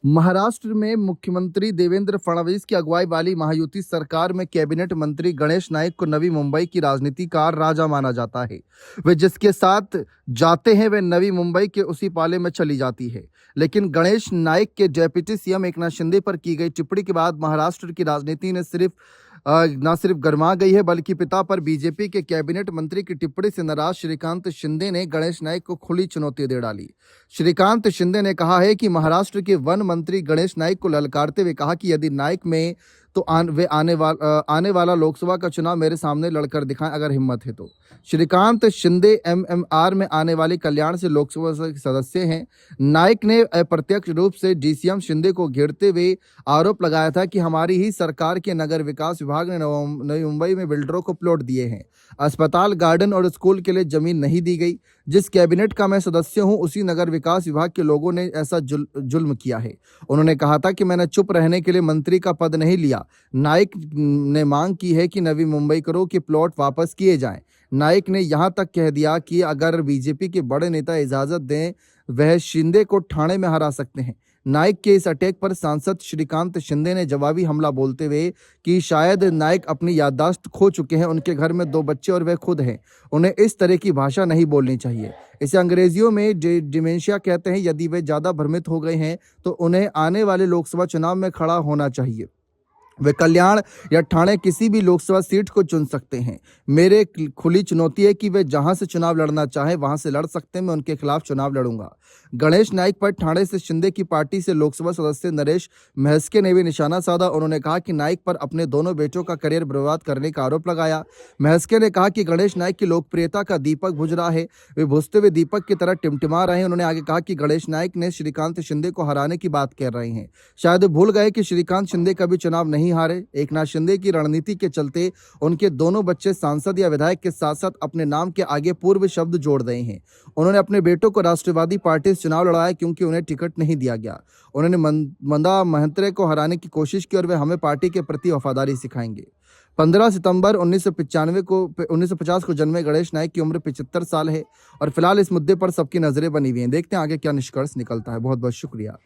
महाराष्ट्र में मुख्यमंत्री देवेंद्र फडणवीस की अगुवाई वाली महायुति सरकार में कैबिनेट मंत्री गणेश नाइक को नवी मुंबई की राजनीति का राजा माना जाता है। वे जिसके साथ जाते हैं वे नवी मुंबई के उसी पाले में चली जाती है। लेकिन गणेश नाइक के डेप्यूटी सीएम एकनाथ शिंदे पर की गई टिप्पणी के बाद महाराष्ट्र की राजनीति ने न सिर्फ गर्मा गई है बल्कि पिता पर बीजेपी के कैबिनेट मंत्री की टिप्पणी से नाराज श्रीकांत शिंदे ने गणेश नाइक को खुली चुनौती दे डाली। श्रीकांत शिंदे ने कहा है कि महाराष्ट्र के वन मंत्री गणेश नाइक को ललकारते हुए कहा कि यदि नाइक में तो आने वाला लोकसभा का चुनाव मेरे सामने लड़कर दिखाएं अगर हिम्मत है तो। श्रीकांत शिंदे एमएमआर में आने वाली कल्याण से लोकसभा के सदस्य हैं। नाइक ने अप्रत्यक्ष रूप से डीसीएम शिंदे को घेरते हुए आरोप लगाया था कि हमारी ही सरकार के नगर विकास विभाग ने नवी मुंबई में बिल्डरों को प्लॉट दिए हैं, अस्पताल, गार्डन और स्कूल के लिए जमीन नहीं दी गई। जिस कैबिनेट का मैं सदस्य हूं उसी नगर विकास विभाग के लोगों ने ऐसा जुल्म किया है। उन्होंने कहा था कि मैंने चुप रहने के लिए मंत्री का पद नहीं लिया। नाइक ने मांग की है कि नवी मुंबईकरों के प्लॉट वापस किए जाएं। नाइक ने यहां तक कह दिया कि अगर बीजेपी के बड़े नेता इजाजत दें वह शिंदे को ठाणे में हरा सकते हैं। नाइक के इस अटैक पर सांसद श्रीकांत शिंदे ने जवाबी हमला बोलते हुए कि शायद नाइक अपनी याददाश्त खो चुके हैं, उनके घर में 2 बच्चे और वे खुद हैं, उन्हें इस तरह की भाषा नहीं बोलनी चाहिए। इसे अंग्रेजियों में डिमेंशिया कहते हैं। यदि वे ज़्यादा भ्रमित हो गए हैं तो उन्हें आने वाले लोकसभा चुनाव में खड़ा होना चाहिए। वे कल्याण या ठाणे किसी भी लोकसभा सीट को चुन सकते हैं। मेरे खुली चुनौती है कि वे जहां से चुनाव लड़ना चाहें वहां से लड़ सकते हैं। मैं उनके खिलाफ चुनाव लड़ूंगा। गणेश नाइक पर ठाणे से शिंदे की पार्टी से लोकसभा सदस्य नरेश महस्के ने भी निशाना साधा। उन्होंने कहा कि नाइक पर अपने दोनों बेटों का करियर बर्बाद करने का आरोप लगाया। महस्के ने कहा कि गणेश नाइक की लोकप्रियता का दीपक बुझ रहा है, वे बुझते हुए दीपक की तरह टिमटिमा रहे हैं। उन्होंने आगे कहा कि गणेश नाइक ने श्रीकांत शिंदे को हराने की बात कह रहे हैं। शायद भूल गए कि श्रीकांत शिंदे कभी चुनाव नहीं हारे। एकनाथ शिंदे की रणनीति के चलते उनके दोनों बच्चे सांसद या विधायक के साथ साथ अपने नाम के आगे पूर्व शब्द जोड़ रहे हैं। उन्होंने अपने बेटों को राष्ट्रवादी पार्टी से चुनाव लड़ाया क्योंकि उन्हें टिकट नहीं दिया गया। उन्होंने मंदा महंत्रे को हराने की कोशिश की और वे हमें पार्टी के प्रति वफादारी सिखाएंगे। 15 सितंबर 1950 को जन्मे गणेश नाइक की उम्र 75 साल है और फिलहाल इस मुद्दे पर सबकी नजरें बनी हुई हैं। देखते हैं आगे क्या निष्कर्ष निकलता है। बहुत बहुत शुक्रिया।